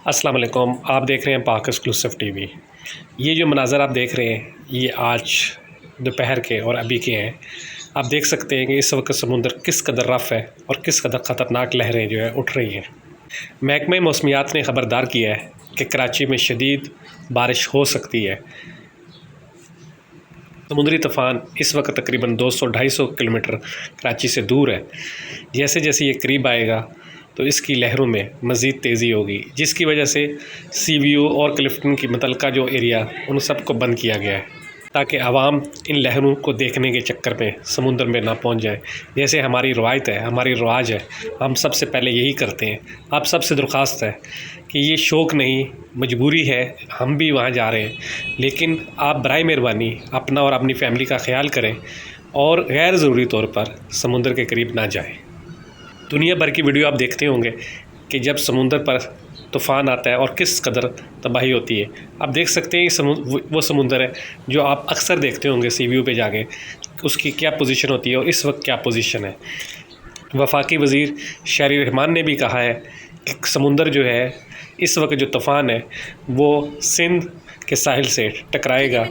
अस्सलाम वालेकुम। आप देख रहे हैं पाक एक्सक्लूसिव टीवी। ये जो मनाज़र आप देख रहे हैं ये आज दोपहर के और अभी के हैं। आप देख सकते हैं कि इस वक्त समुंदर किस कदर रफ़ है और किस कदर ख़तरनाक लहरें जो है उठ रही हैं। महकमे मौसमियात ने ख़बरदार किया है कि कराची में शदीद बारिश हो सकती है। समुद्री तूफ़ान इस वक्त तकरीबन 200-250 किलोमीटर कराची से दूर है। जैसे जैसे ये करीब आएगा तो इसकी लहरों में मज़ीद तेज़ी होगी, जिसकी वजह से सीवीओ और क्लिफ्टन की मुतलका जो एरिया उन सब को बंद किया गया है ताकि आवाम इन लहरों को देखने के चक्कर में समुंदर में ना पहुंच जाए। जैसे हमारी रवायत है, हमारी रवाज है, हम सबसे पहले यही करते हैं। आप सबसे दरख्वास्त है कि ये शौक़ नहीं, मजबूरी है, हम भी वहाँ जा रहे हैं, लेकिन आप बराए मेहरबानी अपना और अपनी फ़ैमिली का ख्याल करें और गैर ज़रूरी तौर पर समुंदर के करीब ना जाएं। दुनिया भर की वीडियो आप देखते होंगे कि जब समुंदर पर तूफ़ान आता है और किस कदर तबाही होती है। आप देख सकते हैं वो समुंदर है जो आप अक्सर देखते होंगे सीवीओ पे जाके, उसकी क्या पोजीशन होती है और इस वक्त क्या पोजीशन है। वफाकी वज़ीर शहरी रहमान ने भी कहा है कि समुंदर जो है इस वक्त जो तूफ़ान है वो सिंध के साहिल से टकराएगा।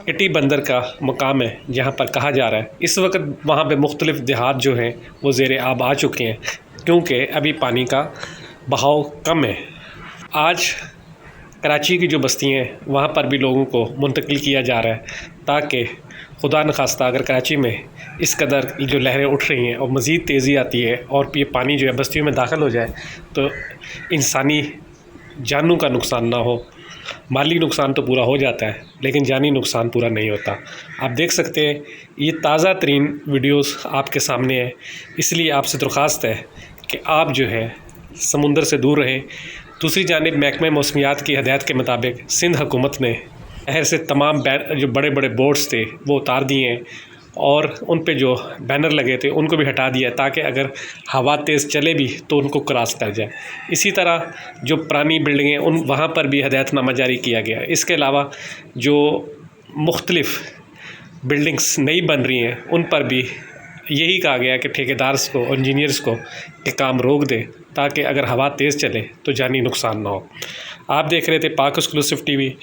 इटी बंदर का मकाम है जहाँ पर कहा जा रहा है इस वक्त वहाँ पे मुख्तलिफ़ देहात जो हैं वो ज़ेरे आब आ चुके हैं, क्योंकि अभी पानी का बहाव कम है। आज कराची की जो बस्तियाँ हैं वहाँ पर भी लोगों को मुंतकिल किया जा रहा है ताकि खुदा न खास्ता अगर कराची में इस कदर जो लहरें उठ रही हैं और मज़ीद तेज़ी आती है और ये पानी जो है बस्तियों में दाखिल हो जाए तो इंसानी जानों का नुकसान ना हो। माली नुकसान तो पूरा हो जाता है लेकिन जानी नुकसान पूरा नहीं होता। आप देख सकते हैं ये ताज़ा तरीन वीडियोस आपके सामने है, इसलिए आपसे दरख्वास्त है कि आप जो है समुंदर से दूर रहें। दूसरी जानिब महकमे मौसमियात की हदायत के मुताबिक सिंध हुकूमत ने शहर से तमाम जो बड़े बड़े बोर्ड्स थे वो उतार दिए हैं और उन पे जो बैनर लगे थे उनको भी हटा दिया ताकि अगर हवा तेज़ चले भी तो उनको क्रॉस कर जाए। इसी तरह जो पुरानी बिल्डिंगें उन वहाँ पर भी हदायतनामा जारी किया गया। इसके अलावा जो मुख्तलिफ़ बिल्डिंग्स नई बन रही हैं उन पर भी यही कहा गया कि ठेकेदार्स को और इंजीनियर्स को ये काम रोक दें ताकि अगर हवा तेज़ चले तो जानी नुकसान ना हो। आप देख रहे थे पाक एक्सक्लूसिव टीवी।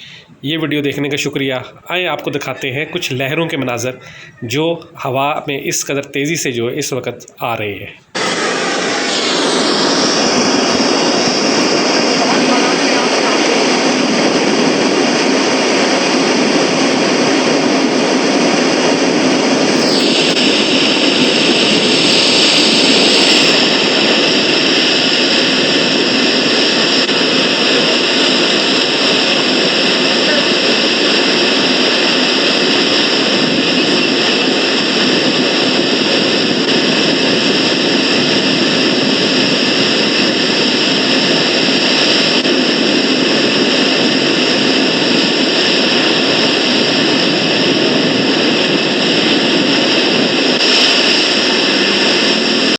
ये वीडियो देखने का शुक्रिया। आए आपको दिखाते हैं कुछ लहरों के मनाज़र जो हवा में इस कदर तेज़ी से जो इस वक्त आ रहे हैं।